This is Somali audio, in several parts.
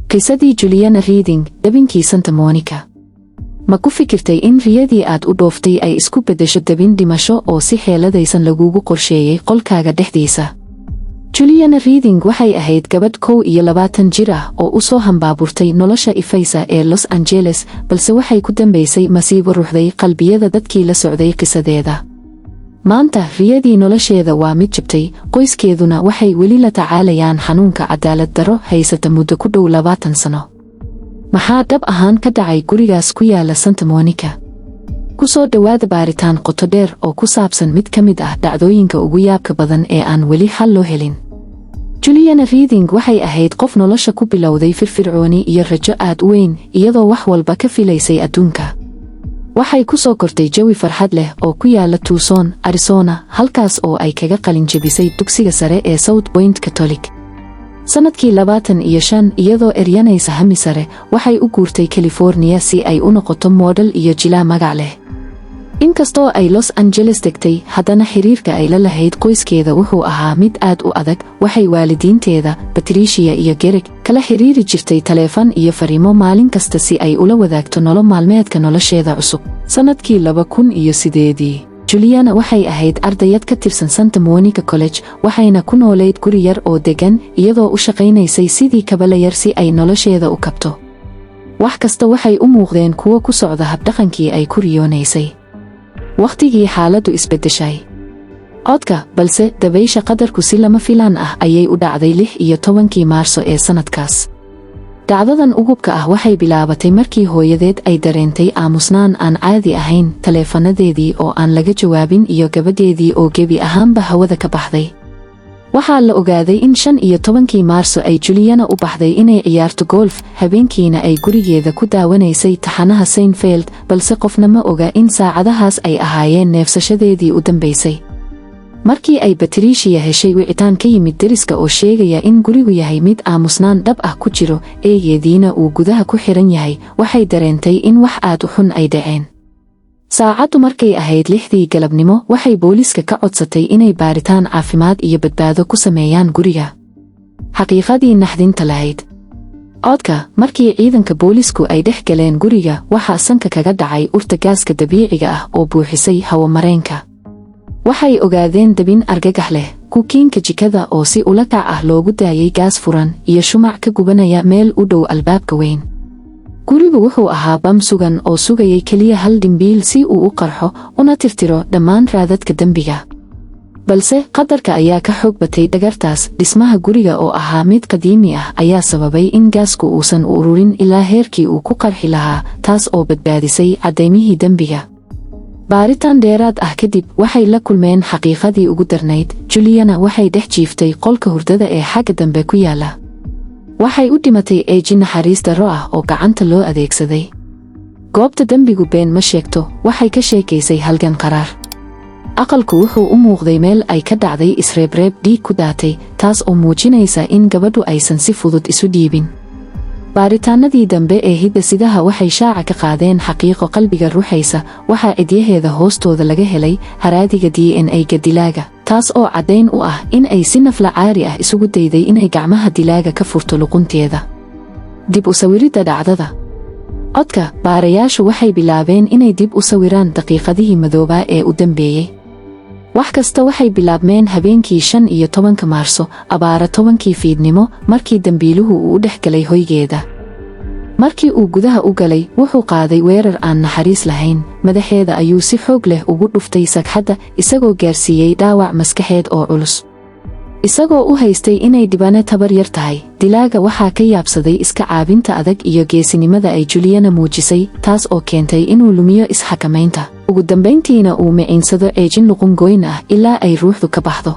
qisadii Juliana Reading, dabinkii Santa Monica. Ma ku fikirtay in riyadii aad u dhooftay ay isku beddesho dabin dhimasho oo si xeeladaysan lagugu qorsheeyay qolkaaga dhexdiisa? Juliana Reading waxay ahayd gabadh 21 jir ah oo u soo hambaaburtay nolosha ifaysa ee Los Angeles, balse waxay ku dambaysay masiibo ruuxday qalbiyada dadkii la socday qisadeeda. Maanta riyadii nolosheeda waa mid jabtay, qoyskeeduna waxay weli la tacaalayaan xanuunka cadaalad darro haysata muddo ku dhow 20 sano. Maxaa dhab ahaan ka dhacay gurigaas ku yaala Santa Monica? Ku soo dhawaada baaritaan qoto dheer oo ku saabsan mid ka mid ah dhacdooyinka ugu yaabka badan ee aan weli xal loo helin. Juliana Reading waxay ahayd qof nolosha ku bilowday firfircooni iyo rajo aad u weyn, iyadoo wax walba ka filaysay adduunka. Waxay ku soo kortay jawi farxad leh oo ku yaala Tucson, Arizona, halkaas oo ay kaga qalin jebisay dugsiga sare ee South Point Catholic. Sanadkii 25 iyadoo eryanaysa hami sare, waxay u guurtay California si ay u noqoto model iyo jilaa magac leh. Inkastoo ay Los Angeles degtay, haddana xiriirka ay la lahayd qoyskeeda wuxuu ahaa mid aad u adag. Waxay waalidiinteeda, Patricia iyo Greg, kala xiriiri jirtay taleefan iyo fariimo maalin kasta si ay ula wadaagto nolol maalmeedka nolosheeda cusub. Sanadkii 2008, Juliana waxay ahayd ardayad ka tirsan Santa Monica College, waxayna ku noolayd guri yar oo degan, iyadoo u shaqaynaysay sidii kabalayar si ay nolosheeda u kabto. Wax kasta waxay u muuqdeen kuwo ku socda habdhaqankii ay ku riyoonaysay. Waqtigii xaaladdu isbeddeshay. Codka, balse dabaysha qadarku si lama filaan ah ayay u dhacday 16 Maarso ee sanadkaas. Dhacdadan ugubka ah waxay bilaabatay markii hooyadeed ay dareentay aamusnaan aan caadi ahayn, taleefanadeedii oo aan laga jawaabin iyo gabadheedii oo gebi ahaanba hawada ka baxday. Waxaa la ogaaday in 15 Maarso ay Juliana u baxday inay ciyaarto golf, habeenkiina ay gurigeeda ku daawanaysay taxanaha Seinfeld, balse qofna ma oga in saacadahaas ay ahaayeen neefsashadeedii u dambaysay. Markii ay Patricia heshay wicitaan ka yimid deriska oo sheegaya in gurigu yahay mid aamusnaan dhab ah ku jiro, eegeediina uu gudaha ku xiran yahay, waxay dareentay in wax aad u xun ay dhaceen. Saacaddu markay ahayd 6 galabnimo, waxay booliiska ka codsatay inay baaritaan caafimaad iyo badbaado ku sameeyaan guriga. Xaqiiqadii naxdinta lahayd. Codka, markii ciidanka booliisku ay dhex galeen guriga, waxaa sanka kaga dhacay urta gaaska dabiiciga ah oo buuxisay hawo-mareenka. Waxay ogaadeen dabin argagax leh, kukiinka jikada oo si ula kac ah loogu daayay gaas furan, iyo shumac ka gubanaya meel u dhow albaabka weyn. Gurigu wuxuu ahaa bam sugan oo sugayay keliya hal dhimbiil si uu u qarxo una tirtiro dhammaan raadadka dembiga. Balse qadarka ayaa ka xoog batay dhagartaas. Dhismaha guriga oo ahaa mid qadiimi ah ayaa sababay in gaasku uusan u ururin ilaa heerkii uu ku qarxi lahaa, taas oo badbaadisay cadaymihii dembiga. Baaritaan dheeraad ah kadib, waxay la kulmeen xaqiiqadii ugu darnayd. Juliana waxay dhex jiiftay qolka hurdada ee xagga dambe ku yaala. Waxay u dhimatay eeji naxariis darro ah oo gacanta loo adeegsaday. Goobta dembigu been ma sheegto, waxay ka sheekaysay halgan qaraar. Aqalku wuxuu u muuqday meel ay ka dhacday isreebreeb dhiig ku daatay, taas oo muujinaysa in gabadhu aysan si fudud isu dhiibin. Baaritaanadii dambe ee hidda-sidaha waxay shaaca ka qaadeen xaqiiqo qalbiga ruuxaysa. Waxaa cidyaheeda hoostooda laga helay haraadiga DNA-ga dilaaga, taas oo caddayn u ah in ay si nafla caari ah isugu dayday inay gacmaha dilaaga ka furto luqunteeda. Dib u sawiridda dhacdada. Codka, baarayaashu waxay bilaabeen inay dib u sawiraan daqiiqadihii madoobaa ee u dambeeyey. Wax kasta waxay bilaabmeen habeenkii 15 Maarso, abaara 10 fiidnimo, markii dambiiluhu uu u dhex galay hoygeeda. Markii uu gudaha u galay, wuxuu qaaday weerar aan naxariis lahayn. Madaxeeda ayuu si xoog leh ugu dhuftay sagxadda, isagoo gaarsiiyey dhaawac maskaxeed oo culus. Isagoo u haystay inay dhibane tabar yar tahay, dilaaga waxaa ka yaabsaday iska caabinta adag iyo geesinimada ay Juliana muujisay, taas oo keentay inuu lumiyo isxakamaynta. Ugu dambayntiina uu miciinsado eejin luqun goyn ah ilaa ay ruuxdu ka baxdo.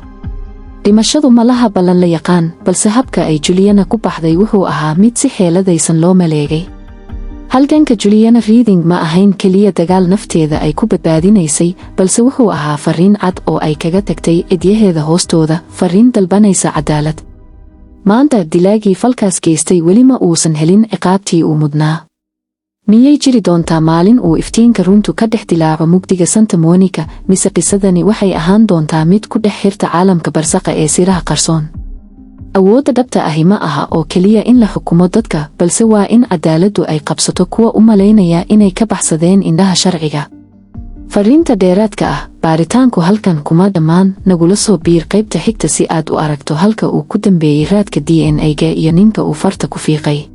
Dhimashadu ma laha ballan la yaqaan, balse habka ay Juliana ku baxday wuxuu ahaa mid si xeeladaysan loo maleegay. Halganka Juliana Reading ma ahayn keliya dagaal nafteeda ay ku badbaadinaysay, balse wuxuu ahaa fariin cad oo ay kaga tagtay cidyaheeda hoostooda, fariin dalbanaysa cadaalad. Maanta dilaagii falkaas geystay weli ma uusan helin ciqaabtii uu mudnaa. Miyay jiri doontaa maalin uu iftiinka runtu ka dhex dilaaco mugdiga Santa Monica, mise qisadani waxay ahaan doontaa mid ku dhex xirta caalamka barsaqa ee siraha qarsoon? awoodda dhabta ahi ma aha oo keliya in la xukumo dadka, balse waa in cadaaladdu ay qabsato kuwa u malaynaya inay ka baxsadeen indhaha sharciga. fariinta dheeraadka ah, baaritaanku halkan kuma dhammaan. nagula soo biir qaybta xigta si aad u aragto halka uu ku dambeeyey raadka DNA-ga iyo ninka uu farta ku fiiqay.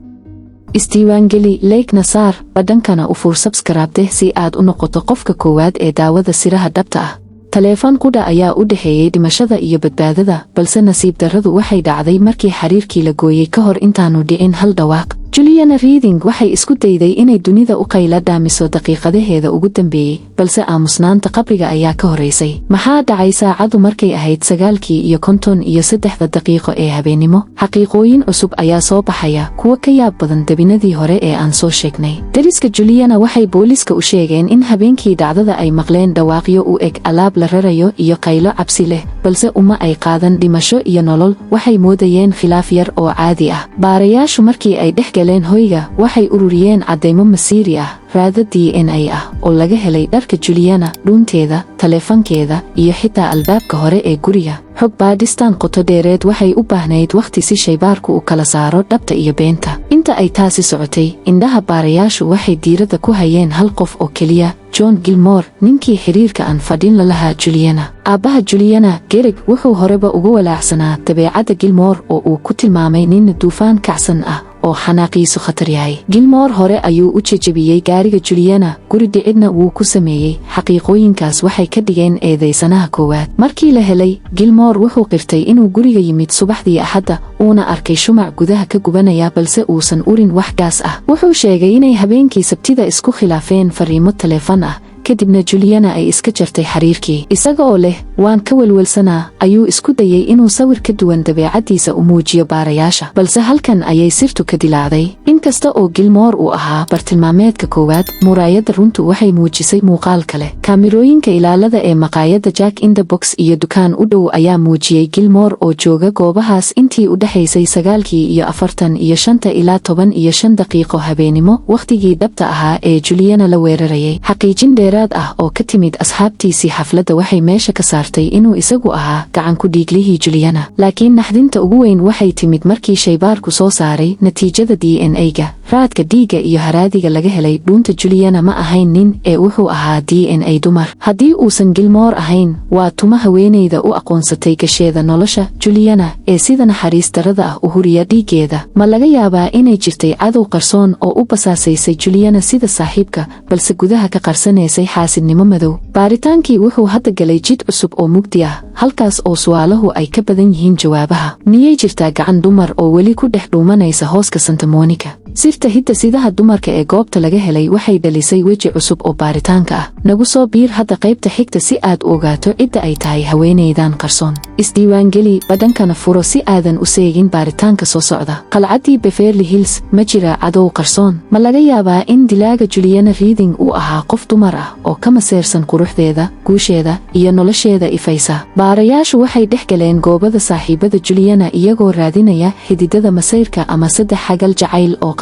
isdiiwaangeli, like-na saar, badhankana u fur subscribe si aad u noqoto qofka koowaad ee daawada siraha dhabta ah. taleefan qudha ayaa u dhexeeyey dhimashada iyo badbaadada, balse nasiib darradu waxay dhacday markii xiriirkii la gooyey ka hor intaanu dhicin hal dhawaaq. Juliana Reading waxay isku dayday inay dunida u qayla dhaamiso daqiiqadaheeda ugu dambeeyey, balse aamusnaanta qabriga ayaa ka horeysay. maxaa dhacay saacadu markay ahayd 9:53 daqiiqo ee habeenimo? xaqiiqooyin cusub ayaa soo baxaya, kuwa ka yaab badan dabinadii hore ee aan soo sheegnay. deriska Juliana waxay booliiska u sheegeen in habeenkii dhacdada ay maqleen dhawaaqyo u eg alaab la rarayo iyo qaylo cabsi leh, balse uma ay qaadan dhimasho iyo nolol. waxay moodayeen khilaaf yar oo caadi ah. baarayaashu markii ay dhex hoyga waxay ururiyeen caddaymo masiiri ah, raado DNA ah oo laga helay dharka Juliana, dhuunteeda, taleefankeeda iyo xitaa albaabka hore ee guriga. xog baadhistaan qoto dheereed waxay u baahnayd wakhti si shaybaarku u kala saaro dhabta iyo beenta. inta ay taasi socotay, indhaha baarayaashu waxay diiradda ku hayeen hal qof oo keliya, John Gilmore, ninkii xiriirka aan fadhin la lahaa Juliana. aabbaha Juliana, Greg, wuxuu horeba uga walaacsanaa dabeecadda Gilmore oo uu ku tilmaamay nin duufaan kacsan ah oo xanaaqiisu khatar yahay. Gilmore hore ayuu u jajabiyey gaariga Juliana, guri dhicidna wuu ku sameeyey. xaqiiqooyinkaas waxay ka dhigeen eedaysanaha koowaad. markii la helay, Gilmore wuxuu qirtay inuu guriga yimid subaxdii Axadda, uuna arkay shumac gudaha ka gubanaya balse uusan urin wax gaas ah. wuxuu sheegay inay habeenkii Sabtida isku khilaafeen fariimo taleefan ah, kadibna Juliana ay iska jartay xiriirkii. isaga oo leh waan ka welwelsanaa, ayuu isku dayay inuu sawir ka duwan dabeecaddiisa u muujiyo baarayaasha, balse halkan ayay sirtu ka dilaacday. inkasta oo Gilmore uu ahaa bartilmaameedka koowaad, muraayadda runtu waxay muujisay muuqaal kale. kaamirooyinka ilaalada ee maqaayadda Jack in the Box iyo dukaan u dhow ayaa muujiyey Gilmore oo jooga goobahaas intii u dhexaysay 9:45 ilaa 15 daqiiqo habeenimo, wakhtigii dhabta ahaa ee Juliana la weerarayay. xaqiijin dheeraad ah oo ka timid asxaabtiisii xafladda waxay meesha ka saartay inuu isagu ahaa gacan ku dhiiglihii Juliana. laakiin naxdinta ugu weyn waxay timid markii shaybaarku soo saaray natiijada DNA-ga. raadka dhiigga iyo haraadiga laga helay dhuunta Juliana ma ahayn nin ee wuxuu ahaa DNA dumar. haddii uusan Gilmore ahayn, waa tuma haweenayda u aqoonsatay gasheeda nolosha Juliana ee sida naxariis darrada ah u huriya dhiiggeeda. ma laga yaabaa inay jirtay cadow qarsoon oo u basaasaysay Juliana sida saaxiibka, balse gudaha ka qarsanaysay xaasidnimo madow? baaritaankii wuxuu hadda galay jid cusub oo mugdi ah, halkaas oo su'aalahu ay ka badan yihiin jawaabaha. miyay jirtaa gacan dumar oo weli ku dhex dhuumanaysa hooska Santa Monica? sirta hidda-sidaha dumarka ee goobta laga helay waxay dhalisay weji cusub oo baaritaanka ah. nagu soo biir hadda qaybta xigta si aad u ogaato cidda ay tahay haweenaydan qarsoon. isdiiwaangeli, badhankana furo si aadan u seegin baaritaanka soo socda. qalcaddii Beverly Hills, ma jira cadow qarsoon? ma laga yaabaa in dilaaga Juliana Reading uu ahaa qof dumar ah oo ka maseersan quruxdeeda, guusheeda iyo nolosheeda ifaysa? baarayaashu waxay dhex galeen goobada saaxiibada Juliana iyagoo raadinaya xididada masayrka ama saddex xagal jacayl oo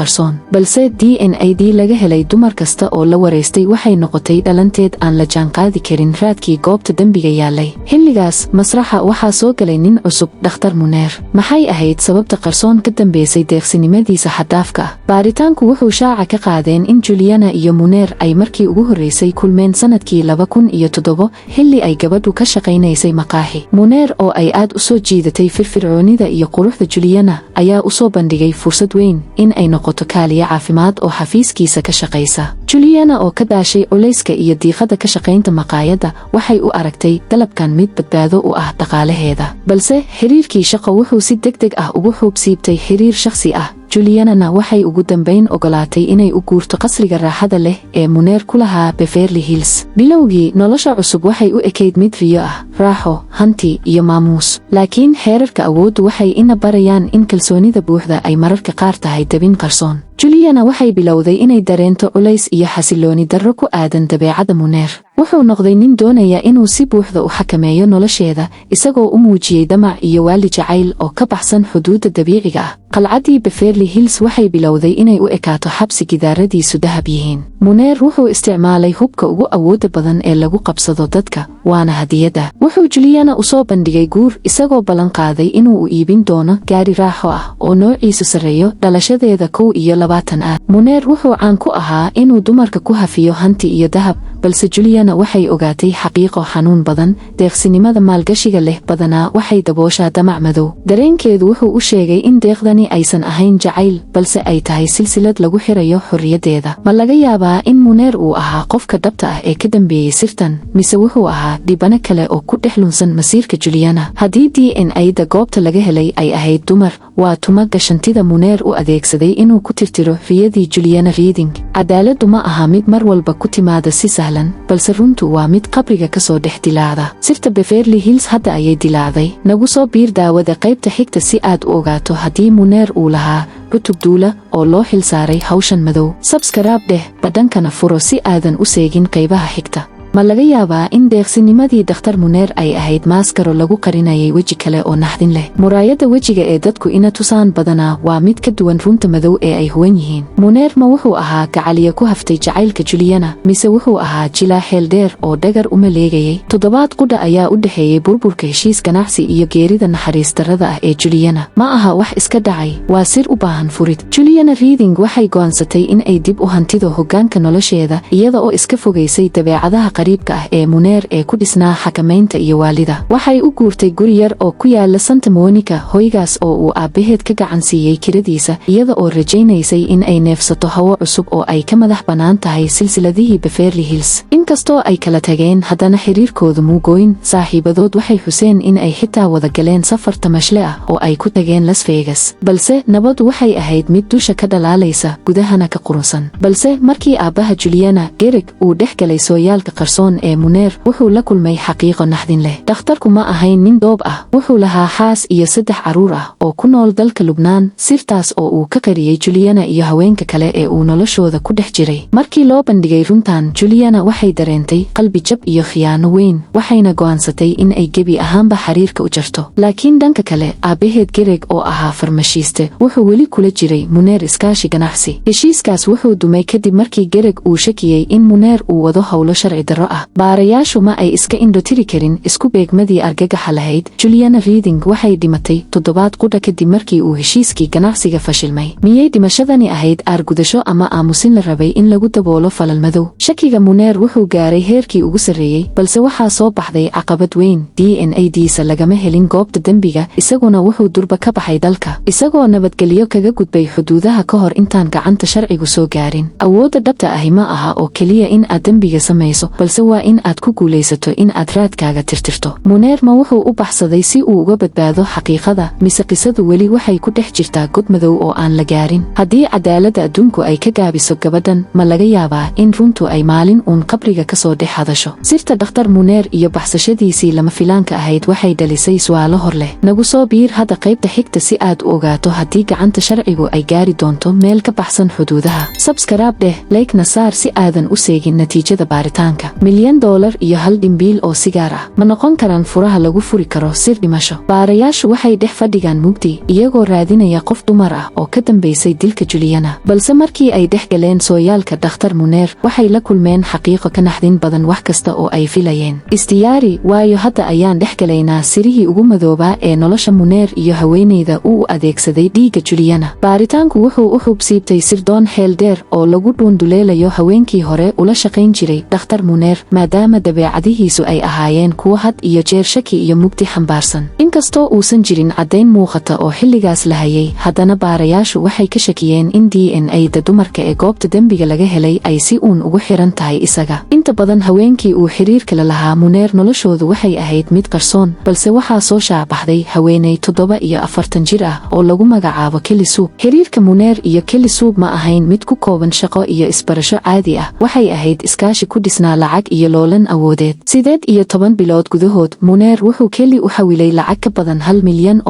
balse DNA laga helay dumar kasta oo la wareystay waxay noqotay dhalanteed aan la jaanqaadi karin raadkii goobta dembiga yaalay. xilligaas, masraxa waxaa soo galay nin cusub, Dhakhtar Muneer. maxay ahayd sababta qarsoon ka dambeysay deeqsinimadiisa xaddaafka ah? baaritaanku wuxuu shaaca ka qaadeen in Juliana iyo Muneer ay markii ugu horreysay kulmeen sanadkii 2007, xilli ay gabadhu ka shaqaynaysay maqaaxi. Muneer oo ay aad u soo jiidatay firfircoonida iyo quruxda Juliana ayaa u soo bandhigay fursad weyn in ay noqoto kaaliye caafimaad oo xafiiskiisa ka shaqaysa. Juliana oo ka daashay culayska iyo diiqada ka shaqaynta maqaayadda waxay u aragtay dalabkan mid badbaado u ah dhaqaalaheeda. balse xiriirkii shaqo wuxuu si degdeg ah ugu xuubsiibtay xiriir shakhsi ah. Juliana waxay ugu dambayn ogolaatay inay u guurto qasriga raaxada leh ee Muneer ku lahaa Beverly Hills. bilowgii, nolosha cusub waxay u ekayd mid riyo ah, raaxo, hanti iyo maamuus. laakiin xeerarka awooddu waxay ina barayaan in kalsoonida buuxda ay mararka qaar tahay dabin qarsoon. Juliana waxay bilowday inay dareento culays iyo xasilooni darro ku aadan dabeecadda Muneer. wuxuu noqday nin doonaya inuu si buuxda u xakameeyo nolosheeda isagoo u muujiyey damac iyo waali jacayl oo ka baxsan xuduudda dabiiciga ah. qalcaddii Beverly Hills waxay bilowday inay u ekaato xabsi gidaaradiisu dahab yihiin. Muneer wuxuu isticmaalay hubka ugu awoodda badan ee lagu qabsado dadka, waana hadiyadda. Wuxuu Juliana u soo bandhigay guur isagoo ballan qaaday inuu u iibin doono gaari raaxo ah oo noociisu sarreeyo, dhalashadeeda 21 ah. Muneer wuxuu caan ku ahaa inuu dumarka ku hafiyo hanti iyo dahab, balse Juliana waxay ogaatay xaqiiqo xanuun badan. Deeqsinimada maalgashiga leh badanaa waxay dabooshaa damac madow. Dareenkeedu wuxuu u sheegay in deeqdani aysan ahayn jacayl, balse ay tahay silsilad lagu xirayo xorriyaddeeda. Ma laga yaabaa in Muneer uu ahaa qofka dhabta ah ee ka dambeeyey sirtan, mise wuxuu ahaa dhibano kale oo ku dhex lunsan masiirka Juliana? Haddii DNA-da goobta laga helay ay ahayd dumar, waa tuma gashantida Muneer u adeegsaday inuu ku tirtiro riyadii Juliana Reading. Cadaaladdu ma aha mid mar walba ku timaada si sahlan, balse runtu waa mid qabriga ka soo dhex dilaacda. Sirta Beverly Hills hadda ayay dilaacday. Nagu soo biir daawada qaybta xigta si aad u ogaato haddii Muneer uu lahaa cutub duula oo loo xil saaray hawshan madow. Subscribe dheh badhankana furo si aadan u seegin qaybaha xigta. Ma laga yaabaa in deeqsinimadii Dr. Muneer ay ahayd maaskaro lagu qarinayay weji kale oo naxdin leh? Muraayadda wejiga ee dadku ina tusaan badanaa waa mid ka duwan runta madow ee ay huwan yihiin. Muneer ma wuxuu ahaa gacaliya ku haftay jacaylka Juliana, mise wuxuu ahaa jilaa xeel dheer oo dhagar u maleegayay? Toddobaad qudha ayaa u dhexeeyey burburka heshiis ganacsi iyo geerida naxariis darrada ah ee Juliana. Ma aha wax iska dhacay, waa sir u baahan furid. Juliana Reading waxay go'aansatay in ay dib u hantido hoggaanka nolosheeda iyada oo iska fogaysay dabeecadaha qariibka ah ee Muneer ee ku dhisnaa xakamaynta iyo waalida. Waxay u guurtay guri yar oo ku yaala Santa Monica, hoygaas oo uu aabbaheed ka gacan siiyey kiradiisa, iyada oo rajaynaysay in ay neefsato hawo cusub oo ay ka madax bannaan tahay silsiladihii Beverly Hills. Inkastoo ay kala tageen, haddana xiriirkoodu muugoyn. Saaxiibadood waxay xuseen in ay xitaa wada galeen safar tamashle ah oo ay ku tageen Las Vegas. Balse nabadu waxay ahayd mid dusha ka dhalaalaysa, gudahana ka qurunsan. Balse markii aabbaha Juliana, Greg, uu dhex galay sooyaalka qarsoon ee Muneer, wuxuu la kulmay xaqiiqo naxdin leh. Dhakhtarku ma ahayn nin doob ah, wuxuu lahaa xaas iyo 3 carruur ah oo ku nool dalka Lubnaan. Sirtaas oo uu ka qariyey Juliana iyo haweenka kale ee uu noloshooda ku dhex jiray. Markii loo bandhigay runtan, Juliana waxay dareentay qalbi jab iyo khiyaano weyn, waxayna go'aansatay in ay gebi ahaanba xiriirka u jarto. Laakiin dhanka kale, aabbaheed Greg oo ahaa farmashiiste, wuxuu weli kula jiray Muneer iskaashi ganacsi. Heshiiskaas wuxuu dumay kadib markii Greg uu shakiyey in Muneer uu wado howlo sharci darro ah. Baarayaashu ma ay iska indhotiri karin isku beegmadii argagaxa lahayd. Juliana Reading waxay dhimatay toddobaad qudha kadib markii uu heshiiskii ganacsiga fashilmay. Miyay dhimashadani ahayd aargudasho ama aamusin la rabay in lagu daboolo falal madow? Shakiga Muneer wuxuu gaaray heerkii ugu sarreeyey, balse waxaa soo baxday caqabad weyn. DNA-diisa lagama helin goobta dembiga, isaguna wuxuu durba ka baxay dalka, isagoo nabadgelyo kaga gudbay xuduudaha ka hor intaan gacanta sharcigu soo gaarin. Awoodda dhabta ahi ma aha oo keliya in aad dembiga samayso, balse waa in aad ku guulaysato in aad raadkaaga tirtirto. Muneer ma wuxuu u baxsaday si uu uga badbaado xaqiiqada, mise qisadu weli waxay ku dhex jirtaa god madow oo aan la gaarin? Haddii cadaaladda adduunku ay ka gaabiso gabadhan, ma laga yaabaa in runtu ay maalin uun qabriga ka soo dhex hadasho? Sirta Dr. Muneer iyo baxsashadiisii lama filaanka ahayd waxay dhalisay su'aalo hor leh. Nagu soo biir hadda qaybta xigta si aad u ogaato haddii gacanta sharcigu ay gaari doonto meel ka baxsan xuduudaha. Subscribe dheh, like na saar si aadan u seegin natiijada baaritaanka. $1,000,000 iyo 1 dhimbiil oo sigaar ah ma noqon karaan furaha lagu furi karo sir dhimasho? Baarayaashu waxay dhex fadhigaan mugdi, iyagoo raadinaya qof dumar ah oo ka dambaysay dilka Juliana. Balse markii ay dhex galeen sooyaalka Dr. Muneer, waxay la kulmeen xaqiiqo ka naxdin badan wax kasta oo ay filayeen. Isdiyaari, waayo hadda ayaan dhex galaynaa sirihii ugu madoobaa ee nolosha Muneer iyo haweeneyda uu adeegsaday dhiigga Juliana. Baaritaanku wuxuu u xubsiibtay sirdoon xeel dheer oo lagu dhuunduleelayo haweenkii hore ula shaqayn jiray Dr. Muneer, maadaama dabeecadihiisu ay ahaayeen kuwo had iyo jeer shaki iyo mugdi xambaarsan. Inkastoo uusan jirin caddayn muuqata oo xilligaas la hayay, haddana baarayaashu waxay ka shakiyeen in DNA-da dumarka ee goobta dembiga laga helay ay si uun ugu xiran tahay isaga. Inta badan haweenkii uu xiriirka la lahaa Muneer noloshoodu waxay ahayd mid qarsoon, balse waxaa soo shaabaxday haweeney 47 jir ah oo lagu magacaabo Kelly Sue. Xiriirka Muneer iyo Kelly Sue ma ahayn mid ku kooban shaqo iyo isbarasho caadi ah, waxay ahayd iskaashi ku dhisnaa lacag iyo loolan awoodeed. 18 bilood gudahood, Muneer wuxuu Kelly u xawilay lacag ka badan $1 milyan.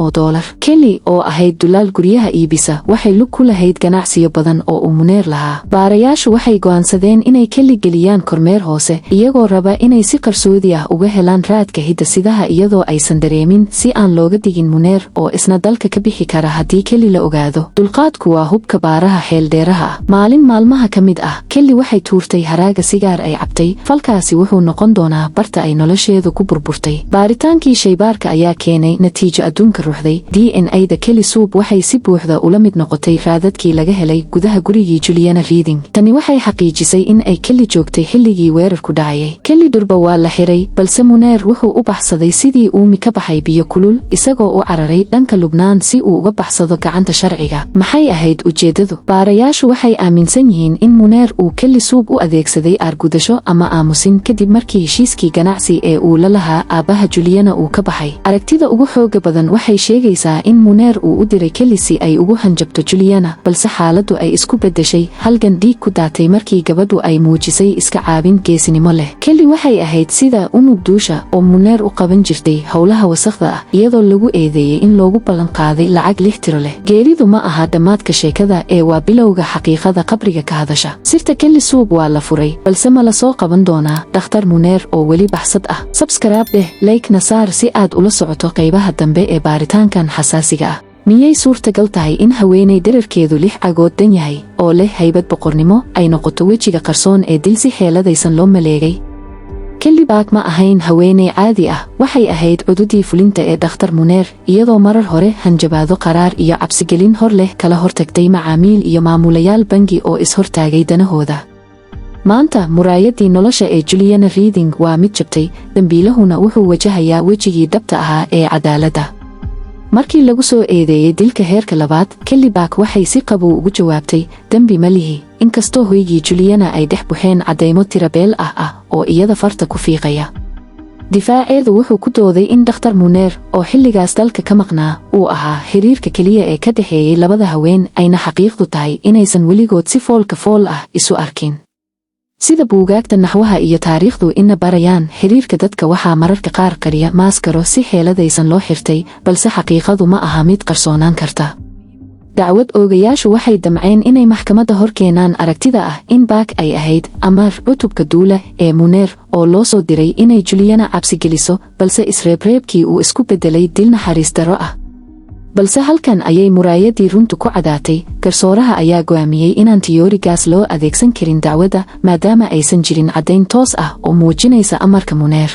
Kelly oo ahayd dulaal guryaha iibisa, waxay lug ku lahayd ganacsiyo badan oo uu Muneer lahaa. Baarayaashu waxay go'aansadeen inay Kelly geliyaan kormeer hoose iyagoo raba inay si qarsoodi ah uga helaan raadka hidda-sidaha iyadoo aysan dareemin si aan looga digin Muneer oo isna dalka ka bixi kara haddii Kelly la ogaado. Dulqaadku waa hubka baaraha xeeldheeraha ah. Maalin maalmaha ka mid ah Kelly waxay tuurtay haraaga sigaar ay cabtay. Falkaasi wuxuu noqon doonaa barta ay nolosheedu ku burburtay. Baaritaankii shaybaarka ayaa keenay natiijo adduunka ruuxday. DNA-da Kelly Sub waxay si buuxda ula mid noqotay raadadkii laga helay gudaha gurigii Juliana Reading. Tani waxay xaqiijisay in ay Kelly joogtay xilligii weerarku dhacayay. Kelly durba waa la xiray, balse Muneer wuxuu u baxsaday sidii uumi ka baxay biyo kulul isagoo u cararay dhanka Lubnaan si uu uga baxsado gacanta sharciga. Maxay ahayd ujeedadu? Baarayaashu waxay aaminsan yihiin in Muneer uu Kelly Sub u adeegsaday argudasho ama aamusin kadib markii heshiiskii ganacsi ee uu la lahaa aabaha Juliana uu ka baxay. Aragtida ugu xooga badan waxay sheegaysaa in Muneer uu u diray Kelly si ay ugu hanjabto Juliana, balse xaaladdu ay isku beddeshay halgan dhiig ku daatay markii gabadhu ay muujisay iska caabin geesinimo leh. Kelly waxay ahayd sida unug duusha oo Muneer u qaban jirtay howlaha wasakhda ah iyadoo lagu eedeeyay in loogu ballan qaaday lacag 6 tiro leh. Geeridu ma aha dhammaadka sheekada ee waa bilowga xaqiiqada qabriga ka hadasha. Sirta Kelly Sub waa la furay, balse ma la soo qaban doonaa dhakhtar Muneer oo weli baxsad ah? Subscribe dheh, like-na saar si aad ula socoto qaybaha dambe ee baaritaankan xasaasiga ah. Miyay suurtagal tahay in haweeney dhererkeedu 6 cagood dan yahay oo leh haybad boqornimo ay noqoto wejiga qarsoon ee dil si xeeladaysan loo maleegay? Kelly Bak ma ahayn haweeney caadi ah, waxay ahayd cududii fulinta ee dhakhtar Muneer iyadoo marar hore hanjabaado qaraar iyo cabsigelin hor leh kala hortagtay macaamiil iyo maamulayaal bangi oo is-hortaagay danahooda. Maanta muraayadii nolosha ee Juliana Reading waa mid jabtay, dambiilahuna wuxuu wajahayaa wejigii dhabta ahaa ee cadaaladda. Markii lagu soo eedeeyay dilka heerka labaad, Kelly Bak waxay si qabow ugu jawaabtay, "Dambi ma lihi," inkastoo hoygii Juliana ay dhex buxeen caddaymo tirabeel ah oo iyada farta ku fiiqaya. Difaaceedu wuxuu ku dooday in dhakhtar Muneer oo xilligaas dalka ka maqnaa uu ahaa xiriirka keliya ee ka dhexeeyay labada haween, ayna xaqiiqdu tahay inaysan weligood si foolka fool ah isu arkin. Sida buugaagta naxwaha iyo taariikhdu ina barayaan, xiriirka dadka waxaa mararka qaar qariya maaskaro si xeeladaysan loo xirtay, balse xaqiiqadu ma aha mid qarsoonaan karta. Dacwad oogayaashu waxay damceen inay maxkamadda hor keenaan aragtida ah in Bak ay ahayd Amar, cutubka duula ee Muneer oo loo soo diray inay Juliana cabsi geliso, balse isreebreebkii uu isku beddelay dil naxariis darro ah. Balse halkan ayay muraayadii runtu ku cadaatay. Garsooraha ayaa go'aamiyey inaan tiyoorigaas loo adeegsan karin dacwadda maadaama aysan jirin caddayn toos ah oo muujinaysa amarka Muneer.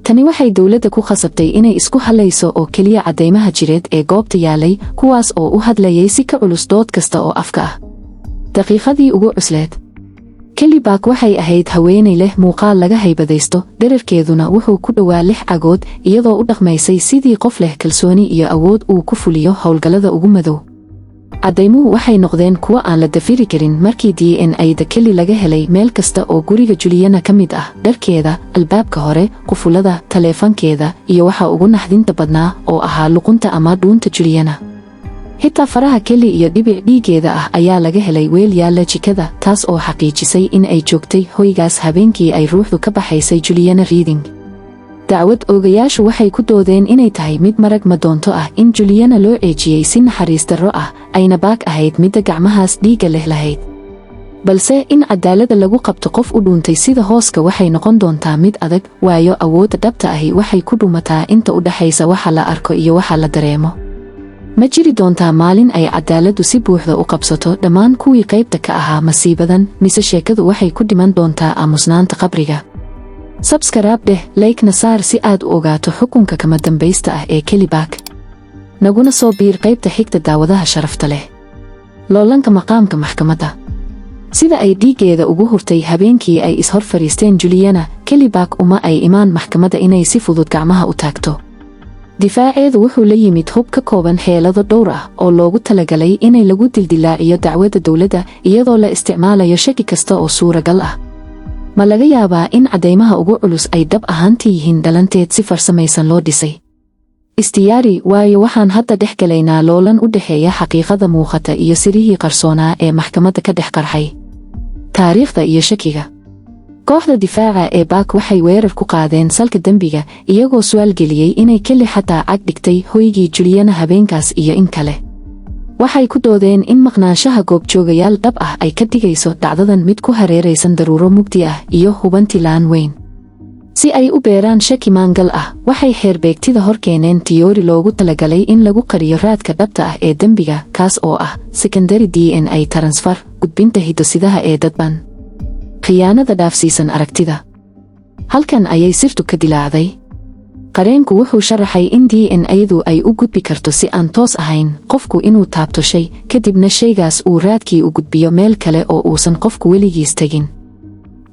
Tani waxay dowladda ku khasabtay inay isku halayso oo keliya caddaymaha jireed ee goobta yaalay, kuwaas oo u hadlayay si ka culus dood kasta oo afka ah. Daqiiqadii ugu cusleed, Kelly Bak waxay ahayd haweeney leh muuqaal laga haybadaysto, dhererkeeduna wuxuu ku dhowaa 6 cagood iyadoo u dhaqmaysay sidii qof leh kalsooni iyo awood uu ku fuliyo howlgallada ugu madow. Caddaymuhu waxay noqdeen kuwo aan la dafiri karin markii DNA-da Kelly laga helay meel kasta oo guriga Juliana ka mid ah: dharkeeda, albaabka hore, qufulada, taleefankeeda, iyo waxa ugu naxdinta badnaa oo ahaa luqunta ama dhuunta Juliana. Xitaa faraha Kelly iyo dhibic dhiigeeda ah ayaa laga helay weel yaalla jikada, taas oo xaqiijisay in ay joogtay hoygaas habeenkii ay ruuxdu ka baxaysay Juliana Reading. Dacwad oogayaashu waxay ku doodeen inay tahay mid marag madoonto ah in Juliana loo ceejiyey si naxariis darro ah, ayna Bak ahayd midda gacmahaas dhiigga leh lahayd. Balse in cadaaladda lagu qabto qof u dhuuntay sida hooska waxay noqon doontaa mid adag, waayo awoodda dhabta ahi waxay ku dhumataa inta u dhaxaysa waxa la arko iyo waxa la dareemo. Ma jiri doontaa maalin ay cadaaladdu si buuxda u qabsato dhammaan kuwii qaybta ka ahaa masiibadan, mise sheekadu waxay ku dhiman doontaa aamusnaanta qabriga? Subscribe dheh, like-na saar si aad u ogaato xukunka kama dambaysta ah ee Kelly Bak. Naguna soo biir qaybta xigta daawadaha sharafta leh. Loolanka maqaamka maxkamadda. Sida ay dhiigeeda ugu hurtay habeenkii ay is hor fariisteen Juliana, Kelly Bak uma ay imaan maxkamadda inay si fudud gacmaha u taagto. Difaaceedu wuxuu la yimid hub ka kooban xeelado dhowr ah oo loogu talagalay inay lagu dildilaaciyo dacwadda dowladda iyadoo la isticmaalayo shaki kasta oo suuragal ah. Ma laga yaabaa in caddaymaha ugu culus ay dhab ahaantii yihiin dhalanteed si farsamaysan loo dhisay? Istiyaari, waayo waxaan hadda dhex galaynaa loolan u dhexeeya xaqiiqada muuqata iyo sirihii qarsoonaa ee maxkamadda ka dhex qarxay. Taariikhda iyo shakiga. Kooxda difaaca ee Bak waxay weerar ku qaadeen salka dembiga iyagoo su'aal geliyey inay Kelly xataa cag dhigtay hoygii Juliana habeenkaas iyo in kale. waxay ku doodeen in maqnaanshaha goobjoogayaal dhab ah ay ka dhigayso dhacdadan mid ku hareeraysan daruuro mugdi ah iyo hubanti la'aan weyn. si ay u beeraan shaki maangal ah waxay xeerbeegtida hor keeneen tiyoori loogu talagalay in lagu qariyo raadka dhabta ah ee dembiga, kaas oo ah secondary DNA transfer, gudbinta hiddo-sidaha ee dadban. khiyaanada dhaafsiisan aragtida. halkan ayay sirtu ka dilaacday. qareenku wuxuu sharaxay in DNA-du ay u gudbi karto si aan toos ahayn qofku inuu taabto shay, kadibna shaygaas uu raadkii u gudbiyo meel kale oo uusan qofku weligiis tegin.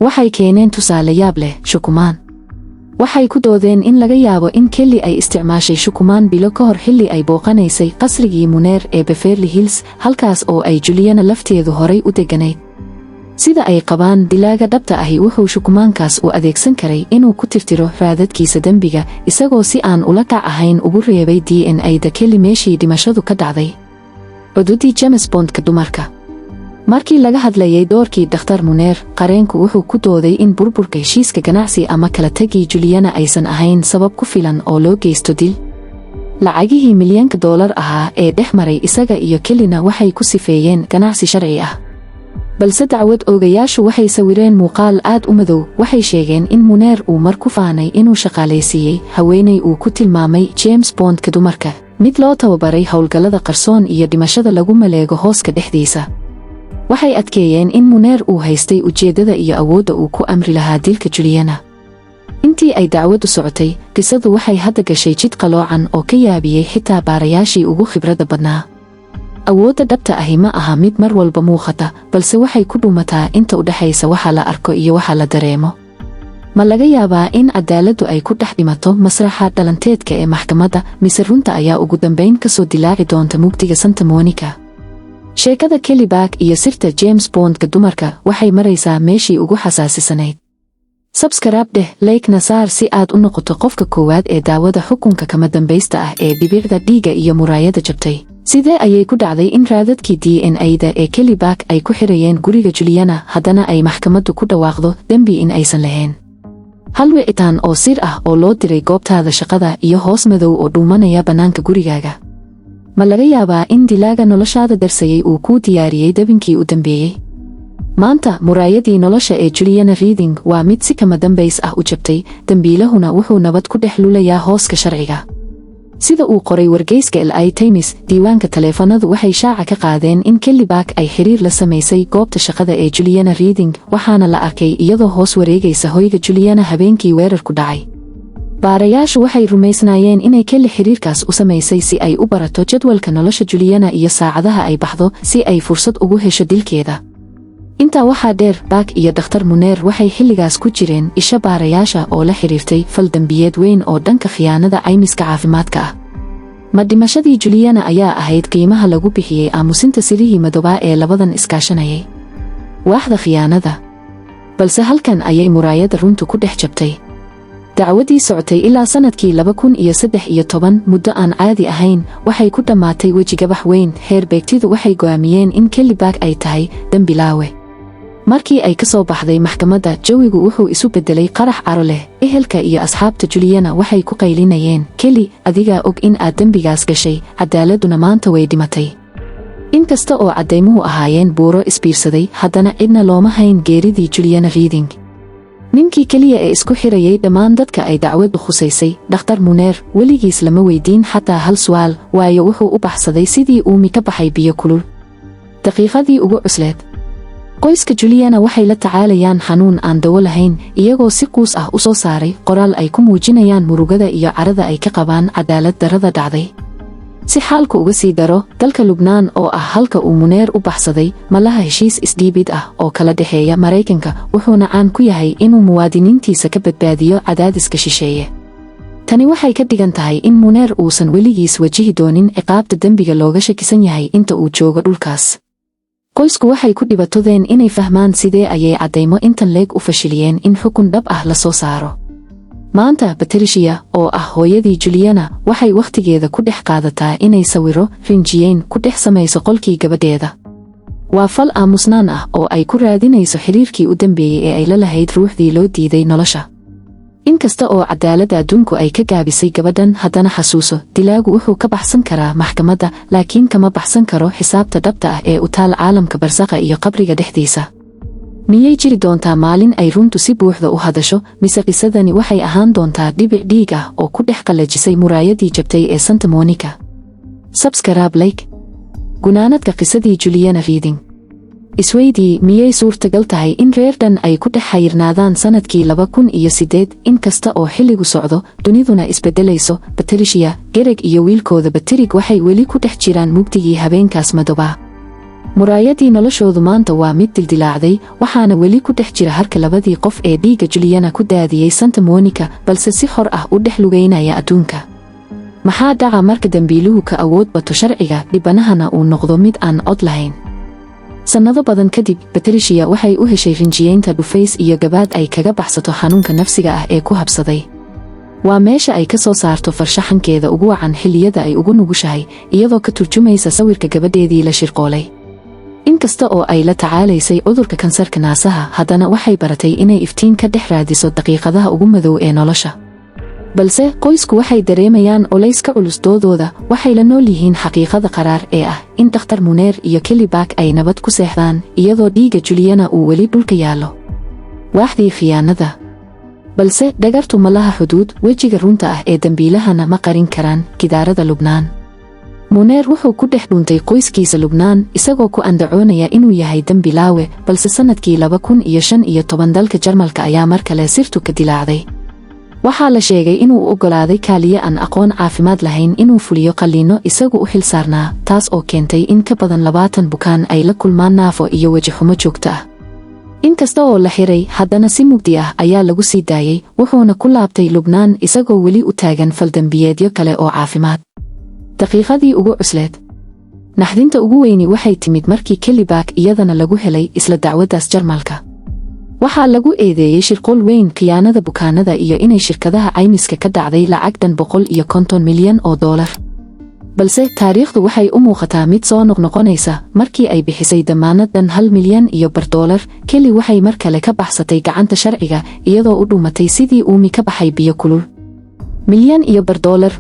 waxay keeneen tusaale yaab leh, shukumaan. waxay ku doodeen in laga yaabo in Kelly ay isticmaashay shukumaan bilo ka hor xilli ay booqanaysay qasrigii Muneer ee Beverly Hills, halkaas oo ay Juliana lafteedu horay u deganayd. sida ay qabaan dilaaga dhabta ahi wuxuu shukumaankaas u adeegsan karay inuu ku tirtiro raadadkiisa dembiga, isagoo si aan ula kac ahayn ugu reebay DNA-da Kelly meeshii dhimashadu ka dhacday. cududii James Bond-ka dumarka. markii laga hadlayay doorkii Dr. Muneer, qareenku wuxuu ku dooday in burburka heshiiska ganacsi ama kala tagii Juliana aysan ahayn sabab ku filan oo loo geysto dil. lacagihii milyanka $, ahaa ee dhex maray isaga iyo Kellyna waxay ku sifeeyeen ganacsi sharci ah. balse dacwad oogayaashu waxay sawireen muuqaal aad u madow. waxay sheegeen in Muneer uu mar ku faanay inuu shaqaalaysiiyey haweenay uu ku tilmaamay James Bond-ka dumarka, mid loo tababaray howlgallada qarsoon iyo dhimashada lagu maleego hooska dhexdiisa. waxay adkeeyeen in Muneer uu haystay ujeeddada iyo awoodda uu ku amri lahaa dilka Juliana. intii ay dacwadu socotay, qisadu waxay hadda gashay jid qaloocan oo ka yaabiyey xitaa baarayaashii ugu khibradda badnaa. awoodda dhabta ahi ma aha mid mar walba muuqata, balse waxay ku dhumataa inta u dhaxaysa waxa la arko iyo waxa la dareemo. ma laga yaabaa in cadaaladdu ay ku dhex dhimato masraxa dhalanteedka ee maxkamadda, mise runta ayaa ugu dambayn ka soo dilaaci doonta mugdiga Santa Monica? sheekada Kelly Back iyo sirta James Bond-ka dumarka waxay maraysaa meeshii ugu xasaasisanayd. subscribe dheh, like-na saar si aad u noqoto qofka koowaad ee daawada xukunka kama dambaysta ah ee dhibicda dhiigga iyo muraayada jabtay. sidee ayay ku dhacday in raadadkii DNA-da ee Kelly Back ay ku xirayeen guriga Juliana, haddana ay maxkamaddu ku dhawaaqdo dembi in aysan lahayn? hal wicitaan oo sir ah oo loo diray goobtaada shaqada iyo hoos madow oo dhuumanaya bannaanka gurigaaga. ma laga yaabaa in dilaaga noloshaada darsayay uu kuu diyaariyey dabinkii u dambeeyey? maanta muraayadii nolosha ee Juliana Reading waa mid si kama dambays ah u jabtay, dembiilahuna wuxuu nabad ku dhex lulayaa hooska sharciga. sida uu qoray wargeyska LA Times, diiwaanka taleefanadu waxay shaaca ka qaadeen in Kelly Back ay xiriir la samaysay goobta shaqada ee Juliana Reading, waxaana la arkay iyadoo hoos wareegaysa hoyga Juliana habeenkii weerarku dhacay. baarayaashu waxay rumaysnaayeen inay Kelly xiriirkaas u samaysay si ay u barato jadwalka nolosha Juliana iyo saacadaha ay baxdo si ay fursad ugu hesho dilkeeda. intaa waxaa dheer, Back iyo Dr. Muneer waxay xilligaas ku jireen isha baarayaasha oo la xiriirtay fal dambiyeed weyn oo dhanka khiyaanada caymiska caafimaadka ah. ma dhimashadii Juliana ayaa ahayd qiimaha lagu bixiyey aamusinta sirihii madoobaa ee labadan iskaashanayay? waaxda khiyaanada. balse halkan ayay muraayada runtu ku dhex jabtay. dacwadii socotay ilaa sanadkii 2013, muddo aan caadi ahayn, waxay ku dhammaatay wejigabax weyn. xeerbeegtidu waxay go'aamiyeen in Kelly Back ay tahay dembilaawe. markii ay ka soo baxday maxkamadda, jawigu wuxuu isu beddelay qarax caro leh. ehelka iyo asxaabta Juliana waxay ku qaylinayeen, Kelly, adigaa og in aad dembigaas gashay, cadaaladuna maanta way dhimatay. inkasta oo caddaymuhu ahaayeen buuro isbiirsaday, haddana cidna looma hayn geeridii Juliana Reading. ninkii keliya ee isku xirayay dhammaan dadka ay dacwadu khusaysay, Dr. Muneer, weligiis lama weydiin xataa hal su'aal, waayo wuxuu u baxsaday sidii uumi ka baxay biyo kulul. daqiiqadii ugu cusleed. qoyska Juliana waxay la tacaalayaan xanuun aan dawo lahayn, iyagoo si quus ah u soo saaray qoraal ay ku muujinayaan murugada iyo carada ay ka qabaan cadaalad darrada dhacday. si xaalku uga sii daro, dalka Lubnaan oo ah halka uu Muneer u baxsaday, ma laha heshiis isdhiibid ah oo kala dhexeeya Maraykanka, wuxuuna caan ku yahay inuu muwaadiniintiisa ka badbaadiyo cadaadiska shisheeye. tani waxay ka dhigan tahay in Muneer uusan weligiis wajihi doonin ciqaabta dembiga looga shakisan yahay inta uu joogo dhulkaas. qoysku waxay ku dhibatodeen inay fahmaan sidee ayay caddaymo intan leeg u fashiliyeen in xukun dhab ah la soo saaro. maanta Patricia, oo ah hooyadii Juliana, waxay wakhtigeeda ku dhex qaadataa inay sawiro rinjiyeyn ku dhex samayso qolkii gabadheeda. waa fal aamusnaan ah oo ay ku raadinayso xiriirkii u dambeeyey ee ay la lahayd ruuxdii loo diiday nolosha. inkasta oo cadaaladda adduunku ay ka gaabisay gabadhan, haddana xasuuso, dilaagu wuxuu ka baxsan karaa maxkamadda, laakiin kama baxsan karo xisaabta dhabta ah ee u taal caalamka barsaqa iyo qabriga dhexdiisa. miyay jiri doontaa maalin ay runtu si buuxda u hadasho, mise qisadani waxay ahaan doontaa dhibic dhiig ah oo ku dhex qallajisay muraayadii jabtay ee Santa Monica? Subscribe, like. Gunaanadka qisadii Juliana Reading. Isweydii, miyay suurtagal tahay in reer dhan ay ku dhex xayirnaadaan sanadkii 2008, inkasta oo xilligu socdo, duniduna isbedelayso? Patricia, Greg iyo wiilkooda Patrick waxay weli ku dhex jiraan mugdigii habeenkaas madooba. muraayadii noloshoodu maanta waa mid dildilaacday, waxaana weli ku dhex jira harka labadii qof ee dhiigga Juliana ku daadiyey Santa Monica, balse si xor ah u dhex lugaynaya adduunka. maxaa dhaca marka dambiiluhu ka awood bato sharciga, dhibanahana uu noqdo mid aan cod lahayn? sannado badan kadib, Patricia waxay u heshay rinjiyeynta dhufays iyo gabaad ay kaga baxsato xanuunka nafsiga ah ee ku habsaday. waa meesha ay ka soo saarto farshaxankeeda ugu wacan xilliyada ay ugu nugushahay, iyadoo ka turjumaysa sawirka gabadheedii la shirqoolay. inkasta oo ay la tacaalaysay cudurka kansarka naasaha, haddana waxay baratay inay iftiin ka dhex raadiso daqiiqadaha ugu madow ee nolosha. balse qoysku waxay dareemayaan culays ka culus doodooda, waxay la nool yihiin xaqiiqada qaraar ee ah in Dr. Muneer iyo Kelly Back ay nabad ku seexdaan, iyadoo dhiigga Juliana uu weli dhulka yaallo. waaxdii khiyaanada. balse dhagartu ma laha xuduud, wejiga runta ah ee dambiilahana ma qarin karaan gidaarada Lubnaan. Muneer wuxuu ku dhex dhuuntay qoyskiisa Lubnaan, isagoo ku andacoonaya inuu yahay dambilaawe, balse sanadkii 2015 dalka Jarmalka ayaa mar kale sirtu ka dilaacday. waxaa la sheegay inuu oggolaaday kaaliye aan aqoon caafimaad lahayn inuu fuliyo qalliino isagu u xil saarnaa, taas oo keentay in ka badan 20 bukaan ay la kulmaan naafo iyo weji xumo joogto ah. inkasta oo la xiray, haddana si mugdi ah ayaa lagu sii daayay, wuxuuna ku laabtay Lubnaan isagoo weli u taagan faldambiyeedyo kale oo caafimaad. daqiiqadii ugu cusleed. naxdinta ugu weyni waxay timid markii Kelly Back iyadana lagu helay isla dacwaddaas Jarmalka. waxaa lagu eedeeyey shirqool weyn, khiyaanada bukaanada iyo inay shirkadaha caymiska ka dhacday lacag dhan $150 milyan. balse taariikhdu waxay u muuqataa mid soo noqnoqonaysa. markii ay bixisay damaanad dhan $1.5 milyan, Kelly waxay mar kale ka baxsatay gacanta sharciga, iyadoo u dhumatay sidii uumi ka baxay biyo kulul. $1 milyan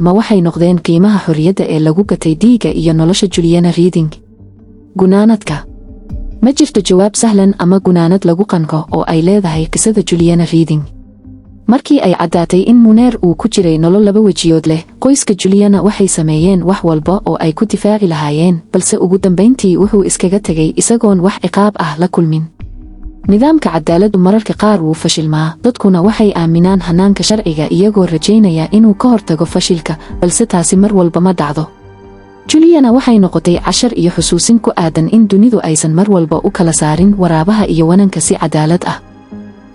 ma waxay noqdeen qiimaha xorriyadda ee lagu gatay dhiigga iyo nolosha Juliana Reading. gunaanadka. ma jirto jawaab sahlan ama gunaanad lagu qanco oo ay leedahay qisada Juliana Reading. markii ay caddaatay in Muneer uu ku jiray nolol laba wejiyood leh, qoyska Juliana waxay sameeyeen wax walba oo ay ku difaaci lahaayeen, balse ugu dambayntii wuxuu iskaga tegay isagoon wax ciqaab ah la kulmin. nidaamka cadaaladdu mararka qaar wuu fashilmaa, dadkuna waxay aaminaan hanaanka sharciga iyagoo rajaynaya inuu ka hortago fashilka, balse taasi mar walba ma dhacdo. Juliana waxay noqotay cashar iyo xusuusin ku aadan in dunidu aysan mar walba u kala saarin waraabaha iyo wananka si cadaalad ah.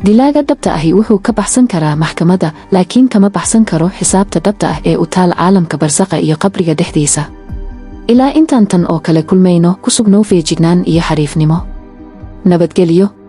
dilaaga dhabta ahi wuxuu ka baxsan karaa maxkamadda, laakiin kama baxsan karo xisaabta dhabta ah ee u taal caalamka barsaqa iyo qabriga dhexdiisa. ilaa intaan tan oo kale kulmayno, ku sugnow feejignaan iyo xariifnimo. nabadgelyo.